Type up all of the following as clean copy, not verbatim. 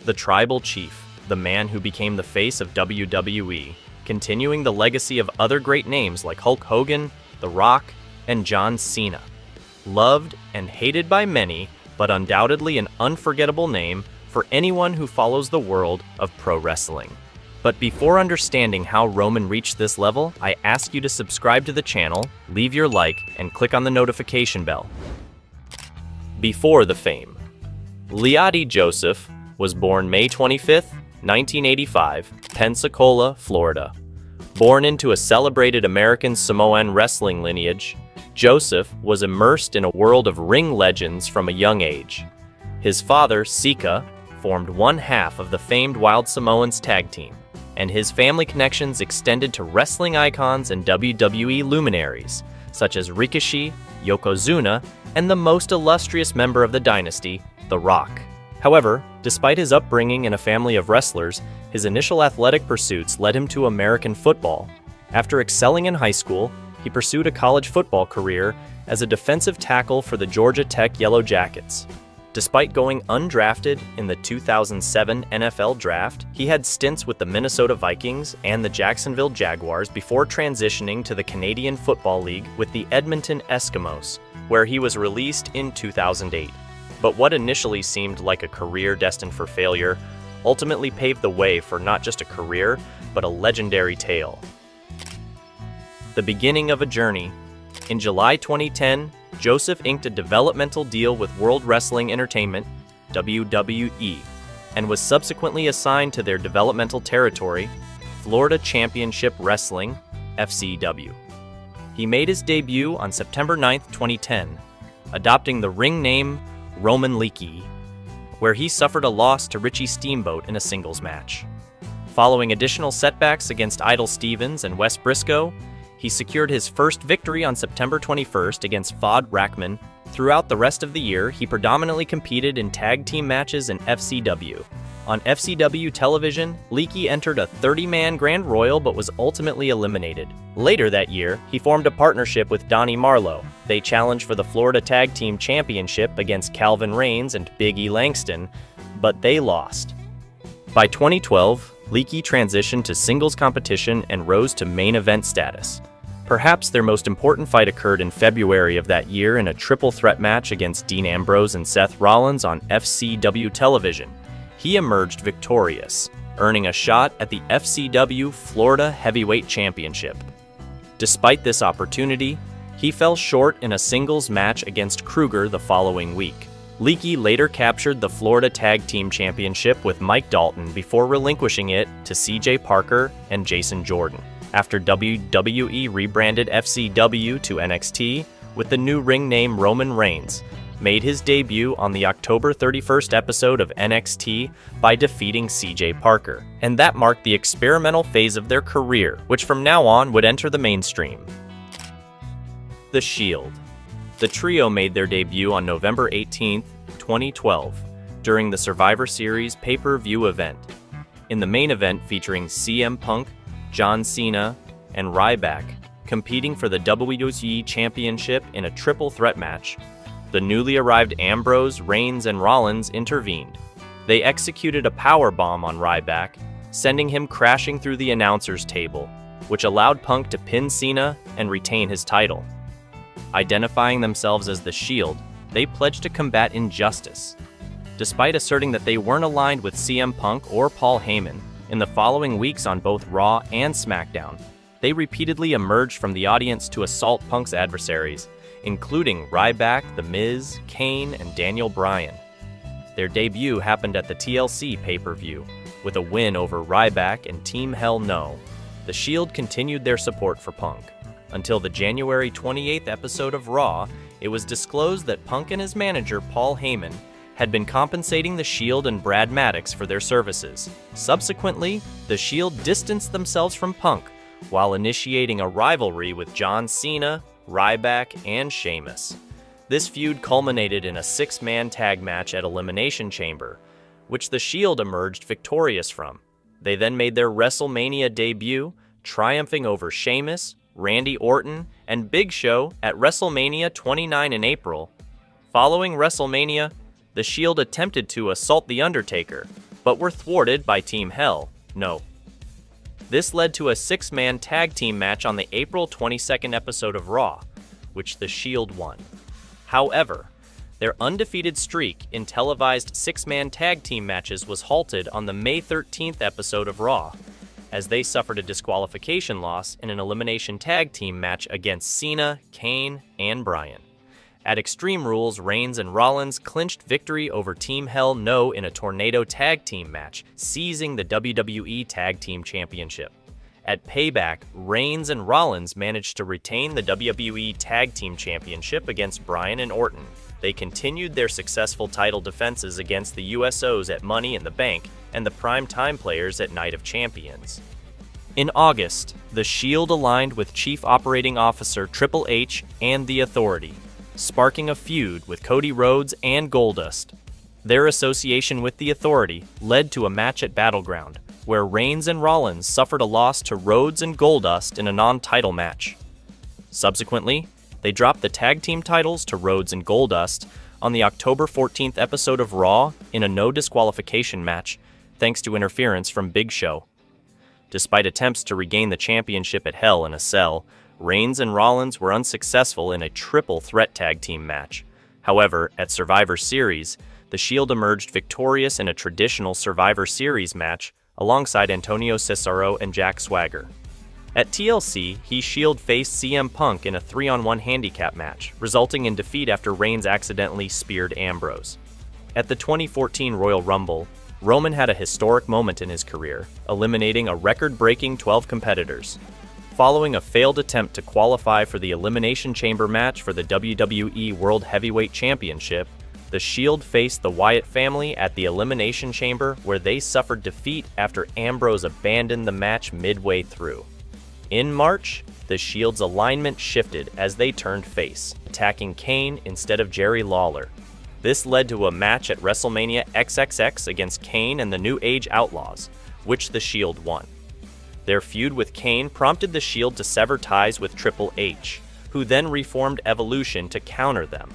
the Tribal Chief, the man who became the face of WWE, continuing the legacy of other great names like Hulk Hogan, The Rock, and John Cena. Loved and hated by many, but undoubtedly an unforgettable name for anyone who follows the world of pro wrestling. But before understanding how Roman reached this level, I ask you to subscribe to the channel, leave your like, and click on the notification bell. Before the fame. Leotti Joseph was born May 25, 1985, Pensacola, Florida. Born into a celebrated American Samoan wrestling lineage, Joseph was immersed in a world of ring legends from a young age. His father, Sika, formed one half of the famed Wild Samoans tag team, and his family connections extended to wrestling icons and WWE luminaries, such as Ricochet, Yokozuna, and the most illustrious member of the dynasty, The Rock. However, despite his upbringing in a family of wrestlers, his initial athletic pursuits led him to American football. After excelling in high school, he pursued a college football career as a defensive tackle for the Georgia Tech Yellow Jackets. Despite going undrafted in the 2007 NFL Draft, he had stints with the Minnesota Vikings and the Jacksonville Jaguars before transitioning to the Canadian Football League with the Edmonton Eskimos, where he was released in 2008. But what initially seemed like a career destined for failure ultimately paved the way for not just a career, but a legendary tale. The beginning of a journey. In July 2010, Joseph inked a developmental deal with World Wrestling Entertainment, WWE, and was subsequently assigned to their developmental territory, Florida Championship Wrestling, FCW. He made his debut on September 9, 2010, adopting the ring name Roman Leakey, where he suffered a loss to Richie Steamboat in a singles match. Following additional setbacks against Idol Stevens and Wes Briscoe, he secured his first victory on September 21st against Fod Rackman. Throughout the rest of the year, he predominantly competed in tag team matches in FCW. On FCW television, Leakey entered a 30-man Grand Royal but was ultimately eliminated. Later that year, he formed a partnership with Donnie Marlowe. They challenged for the Florida Tag Team Championship against Calvin Reigns and Big E Langston, but they lost. By 2012, Leakey transitioned to singles competition and rose to main event status. Perhaps their most important fight occurred in February of that year in a triple threat match against Dean Ambrose and Seth Rollins on FCW television. He emerged victorious, earning a shot at the FCW Florida Heavyweight Championship. Despite this opportunity, he fell short in a singles match against Kruger the following week. Leakey later captured the Florida Tag Team Championship with Mike Dalton before relinquishing it to CJ Parker and Jason Jordan. After WWE rebranded FCW to NXT with the new ring name Roman Reigns, made his debut on the October 31st episode of NXT by defeating CJ Parker. And that marked the experimental phase of their career, which from now on would enter the mainstream. The Shield. The trio made their debut on November 18, 2012, during the Survivor Series pay-per-view event. In the main event featuring CM Punk, John Cena, and Ryback, competing for the WWE Championship in a triple threat match, the newly arrived Ambrose, Reigns, and Rollins intervened. They executed a powerbomb on Ryback, sending him crashing through the announcer's table, which allowed Punk to pin Cena and retain his title. Identifying themselves as the Shield, they pledged to combat injustice. Despite asserting that they weren't aligned with CM Punk or Paul Heyman, in the following weeks on both Raw and SmackDown, they repeatedly emerged from the audience to assault Punk's adversaries, including Ryback, The Miz, Kane, and Daniel Bryan. Their debut happened at the TLC pay-per-view, with a win over Ryback and Team Hell No. The Shield continued their support for Punk. Until the January 28th episode of Raw, it was disclosed that Punk and his manager, Paul Heyman, had been compensating the Shield and Brad Maddox for their services. Subsequently, the Shield distanced themselves from Punk, while initiating a rivalry with John Cena, Ryback, and Sheamus. This feud culminated in a 6-man tag match at Elimination Chamber, which the Shield emerged victorious from. They then made their WrestleMania debut, triumphing over Sheamus, Randy Orton, and Big Show at WrestleMania 29 in April. Following WrestleMania, the Shield attempted to assault The Undertaker, but were thwarted by Team Hell No. This led to a 6-man tag team match on the April 22nd episode of Raw, which the Shield won. However, their undefeated streak in televised 6-man tag team matches was halted on the May 13th episode of Raw, as they suffered a disqualification loss in an elimination tag team match against Cena, Kane, and Bryan. At Extreme Rules, Reigns and Rollins clinched victory over Team Hell No in a Tornado Tag Team match, seizing the WWE Tag Team Championship. At Payback, Reigns and Rollins managed to retain the WWE Tag Team Championship against Bryan and Orton. They continued their successful title defenses against the USOs at Money in the Bank and the Prime Time Players at Night of Champions. In August, the Shield aligned with Chief Operating Officer Triple H and The Authority, sparking a feud with Cody Rhodes and Goldust. Their association with The Authority led to a match at Battleground, where Reigns and Rollins suffered a loss to Rhodes and Goldust in a non-title match. Subsequently, they dropped the tag team titles to Rhodes and Goldust on the October 14th episode of Raw in a no disqualification match, thanks to interference from Big Show. Despite attempts to regain the championship at Hell in a Cell, Reigns and Rollins were unsuccessful in a triple threat tag team match. However, at Survivor Series, the Shield emerged victorious in a traditional Survivor Series match alongside Antonio Cesaro and Jack Swagger. At TLC, Shield faced CM Punk in a 3-on-1 handicap match, resulting in defeat after Reigns accidentally speared Ambrose. At the 2014 Royal Rumble, Roman had a historic moment in his career, eliminating a record-breaking 12 competitors. Following a failed attempt to qualify for the Elimination Chamber match for the WWE World Heavyweight Championship, the Shield faced the Wyatt family at the Elimination Chamber, where they suffered defeat after Ambrose abandoned the match midway through. In March, the Shield's alignment shifted as they turned face, attacking Kane instead of Jerry Lawler. This led to a match at WrestleMania XXX against Kane and the New Age Outlaws, which the Shield won. Their feud with Kane prompted the Shield to sever ties with Triple H, who then reformed Evolution to counter them.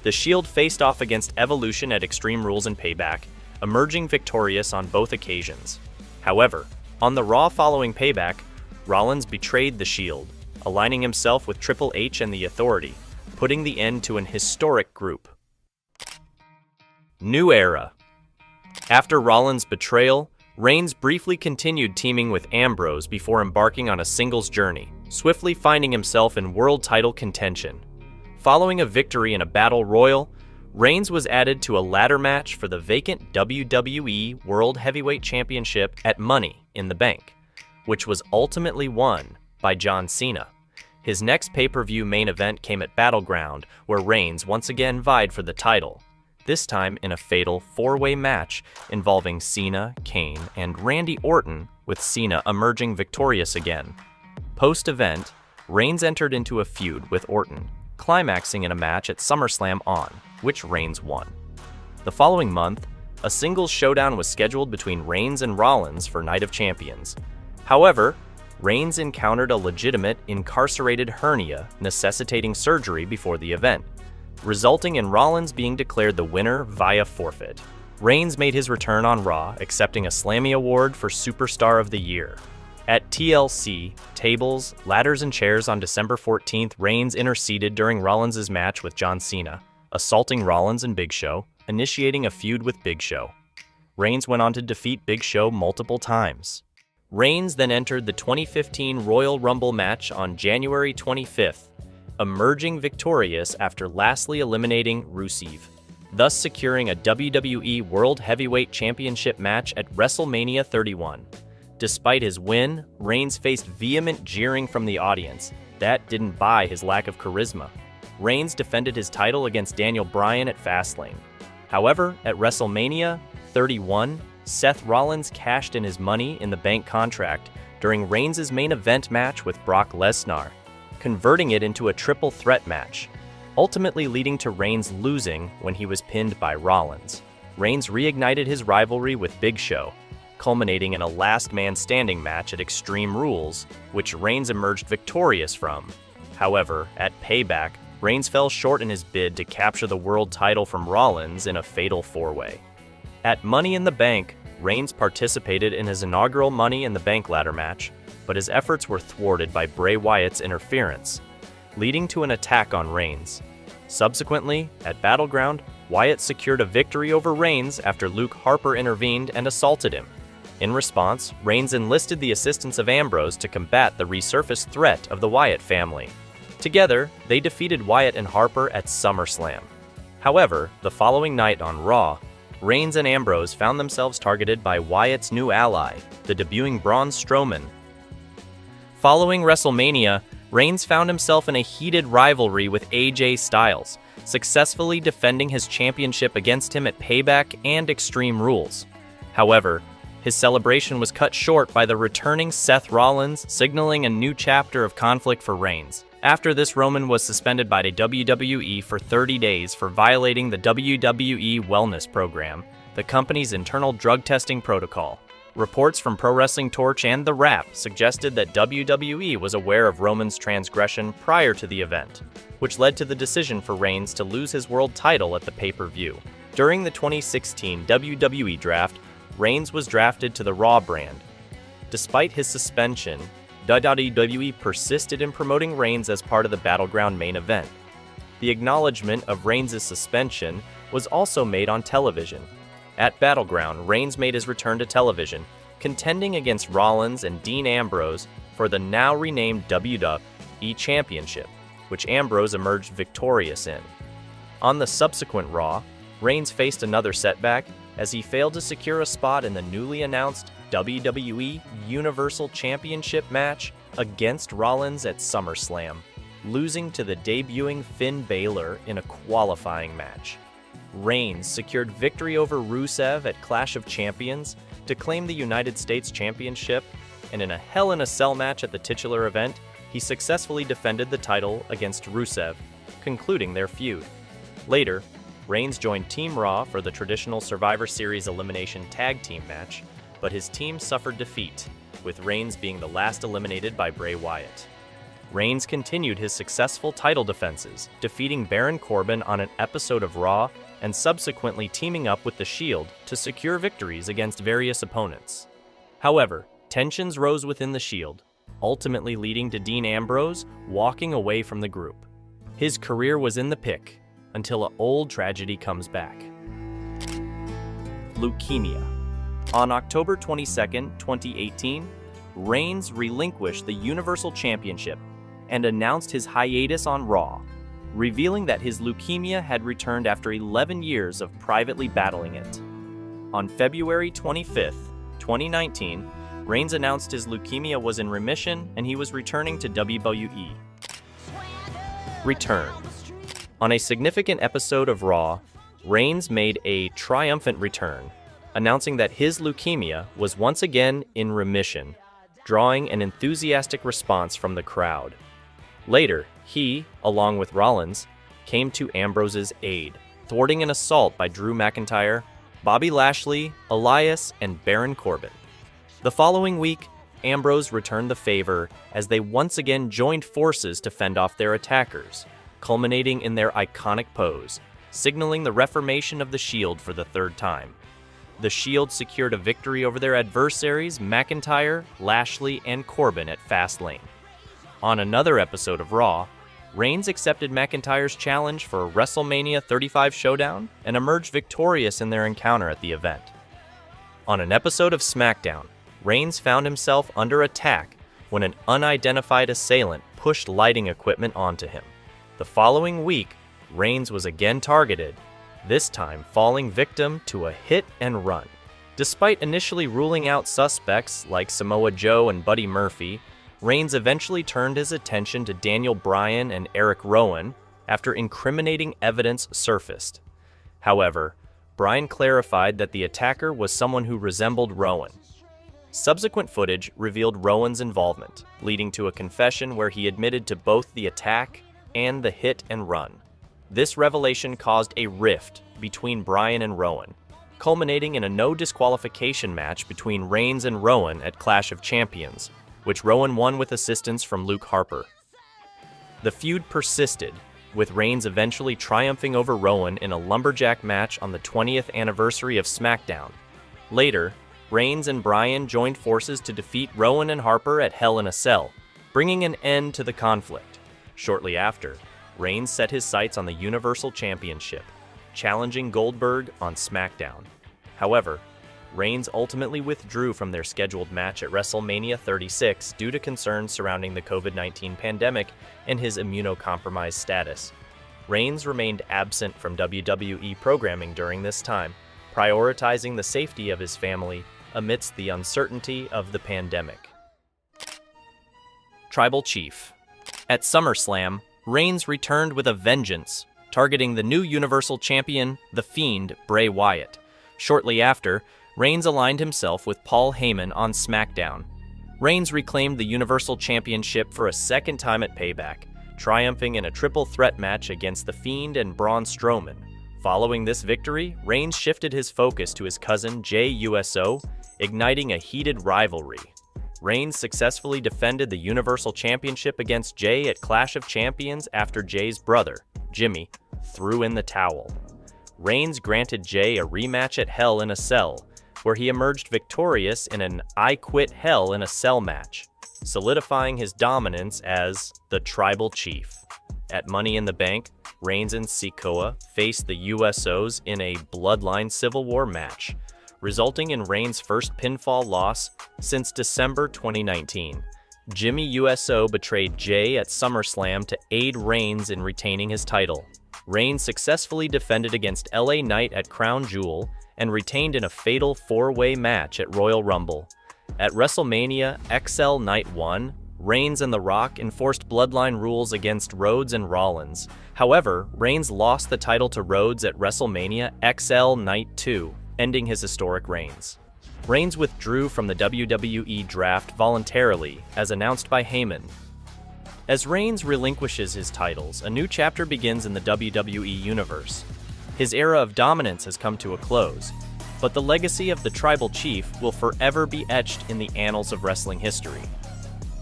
The Shield faced off against Evolution at Extreme Rules and Payback, emerging victorious on both occasions. However, on the Raw following Payback, Rollins betrayed the Shield, aligning himself with Triple H and The Authority, putting the end to an historic group. New Era. After Rollins' betrayal, Reigns briefly continued teaming with Ambrose before embarking on a singles journey, swiftly finding himself in world title contention. Following a victory in a battle royal, Reigns was added to a ladder match for the vacant WWE World Heavyweight Championship at Money in the Bank, which was ultimately won by John Cena. His next pay-per-view main event came at Battleground, where Reigns once again vied for the title, this time in a fatal 4-way match involving Cena, Kane, and Randy Orton, with Cena emerging victorious again. Post-event, Reigns entered into a feud with Orton, climaxing in a match at SummerSlam On, which Reigns won. The following month, a singles showdown was scheduled between Reigns and Rollins for Night of Champions. However, Reigns encountered a legitimate incarcerated hernia necessitating surgery before the event, resulting in Rollins being declared the winner via forfeit. Reigns made his return on Raw, accepting a Slammy Award for Superstar of the Year. At TLC, tables, ladders, and chairs on December 14th, Reigns interceded during Rollins' match with John Cena, assaulting Rollins and Big Show, initiating a feud with Big Show. Reigns went on to defeat Big Show multiple times. Reigns then entered the 2015 Royal Rumble match on January 25th, emerging victorious after lastly eliminating Rusev, thus securing a WWE World Heavyweight Championship match at WrestleMania 31. Despite his win, Reigns faced vehement jeering from the audience. That didn't buy his lack of charisma. Reigns defended his title against Daniel Bryan at Fastlane. However, at WrestleMania 31, Seth Rollins cashed in his Money in the Bank contract during Reigns' main event match with Brock Lesnar, converting it into a triple threat match, ultimately leading to Reigns losing when he was pinned by Rollins. Reigns reignited his rivalry with Big Show, culminating in a last man standing match at Extreme Rules, which Reigns emerged victorious from. However, at Payback, Reigns fell short in his bid to capture the world title from Rollins in a fatal 4-way. At Money in the Bank, Reigns participated in his inaugural Money in the Bank ladder match, but his efforts were thwarted by Bray Wyatt's interference, leading to an attack on Reigns. Subsequently, at Battleground, Wyatt secured a victory over Reigns after Luke Harper intervened and assaulted him. In response, Reigns enlisted the assistance of Ambrose to combat the resurfaced threat of the Wyatt family. Together, they defeated Wyatt and Harper at SummerSlam. However, the following night on Raw, Reigns and Ambrose found themselves targeted by Wyatt's new ally, the debuting Braun Strowman. Following WrestleMania, Reigns found himself in a heated rivalry with AJ Styles, successfully defending his championship against him at Payback and Extreme Rules. However, his celebration was cut short by the returning Seth Rollins, signaling a new chapter of conflict for Reigns. After this, Roman was suspended by the WWE for 30 days for violating the WWE Wellness Program, the company's internal drug testing protocol. Reports from Pro Wrestling Torch and The Wrap suggested that WWE was aware of Roman's transgression prior to the event, which led to the decision for Reigns to lose his world title at the pay-per-view. During the 2016 WWE Draft, Reigns was drafted to the Raw brand. Despite his suspension, WWE persisted in promoting Reigns as part of the Battleground main event. The acknowledgement of Reigns' suspension was also made on television. At Battleground, Reigns made his return to television, contending against Rollins and Dean Ambrose for the now renamed WWE Championship, which Ambrose emerged victorious in. On the subsequent Raw, Reigns faced another setback as he failed to secure a spot in the newly announced WWE Universal Championship match against Rollins at SummerSlam, losing to the debuting Finn Bálor in a qualifying match. Reigns secured victory over Rusev at Clash of Champions to claim the United States Championship, and in a Hell in a Cell match at the titular event, he successfully defended the title against Rusev, concluding their feud. Later, Reigns joined Team Raw for the traditional Survivor Series elimination tag team match, but his team suffered defeat, with Reigns being the last eliminated by Bray Wyatt. Reigns continued his successful title defenses, defeating Baron Corbin on an episode of Raw and subsequently teaming up with The Shield to secure victories against various opponents. However, tensions rose within The Shield, ultimately leading to Dean Ambrose walking away from the group. His career was in the pick until an old tragedy comes back. Leukemia. On October 22, 2018, Reigns relinquished the Universal Championship and announced his hiatus on Raw, revealing that his leukemia had returned after 11 years of privately battling it. On February 25, 2019, Reigns announced his leukemia was in remission and he was returning to WWE. Return. On a significant episode of Raw, Reigns made a triumphant return, announcing that his leukemia was once again in remission, drawing an enthusiastic response from the crowd. Later, he, along with Rollins, came to Ambrose's aid, thwarting an assault by Drew McIntyre, Bobby Lashley, Elias, and Baron Corbin. The following week, Ambrose returned the favor as they once again joined forces to fend off their attackers, culminating in their iconic pose, signaling the reformation of the Shield for the third time. The Shield secured a victory over their adversaries McIntyre, Lashley, and Corbin at Fastlane. On another episode of Raw, Reigns accepted McIntyre's challenge for a WrestleMania 35 showdown and emerged victorious in their encounter at the event. On an episode of SmackDown, Reigns found himself under attack when an unidentified assailant pushed lighting equipment onto him. The following week, Reigns was again targeted, this time falling victim to a hit and run. Despite initially ruling out suspects like Samoa Joe and Buddy Murphy, Reigns eventually turned his attention to Daniel Bryan and Eric Rowan after incriminating evidence surfaced. However, Bryan clarified that the attacker was someone who resembled Rowan. Subsequent footage revealed Rowan's involvement, leading to a confession where he admitted to both the attack and the hit and run. This revelation caused a rift between Bryan and Rowan, culminating in a no disqualification match between Reigns and Rowan at Clash of Champions, which Rowan won with assistance from Luke Harper. The feud persisted, with Reigns eventually triumphing over Rowan in a lumberjack match on the 20th anniversary of SmackDown. Later, Reigns and Bryan joined forces to defeat Rowan and Harper at Hell in a Cell, bringing an end to the conflict. Shortly after, Reigns set his sights on the Universal Championship, challenging Goldberg on SmackDown. However, Reigns ultimately withdrew from their scheduled match at WrestleMania 36 due to concerns surrounding the COVID-19 pandemic and his immunocompromised status. Reigns remained absent from WWE programming during this time, prioritizing the safety of his family amidst the uncertainty of the pandemic. Tribal Chief. At SummerSlam, Reigns returned with a vengeance, targeting the new Universal Champion, The Fiend, Bray Wyatt. Shortly after, Reigns aligned himself with Paul Heyman on SmackDown. Reigns reclaimed the Universal Championship for a second time at Payback, triumphing in a triple threat match against The Fiend and Braun Strowman. Following this victory, Reigns shifted his focus to his cousin Jey Uso, igniting a heated rivalry. Reigns successfully defended the Universal Championship against Jey at Clash of Champions after Jey's brother, Jimmy, threw in the towel. Reigns granted Jey a rematch at Hell in a Cell, where he emerged victorious in an I Quit Hell in a Cell match, solidifying his dominance as the Tribal Chief. At Money in the Bank, Reigns and Sikoa faced the USOs in a Bloodline Civil War match, resulting in Reigns' first pinfall loss since December 2019. Jimmy USO betrayed Jey at SummerSlam to aid Reigns in retaining his title. Reigns successfully defended against LA Knight at Crown Jewel and retained in a fatal four-way match at Royal Rumble. At WrestleMania XL Night 1, Reigns and The Rock enforced Bloodline rules against Rhodes and Rollins. However, Reigns lost the title to Rhodes at WrestleMania XL Night 2, ending his historic reigns. Reigns withdrew from the WWE draft voluntarily, as announced by Heyman. As Reigns relinquishes his titles, a new chapter begins in the WWE Universe. His era of dominance has come to a close, but the legacy of the Tribal Chief will forever be etched in the annals of wrestling history.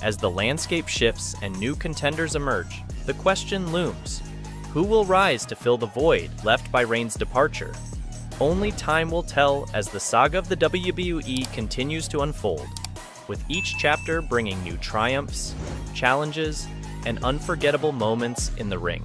As the landscape shifts and new contenders emerge, the question looms: who will rise to fill the void left by Reigns' departure? Only time will tell as the saga of the WWE continues to unfold, with each chapter bringing new triumphs, challenges, and unforgettable moments in the ring.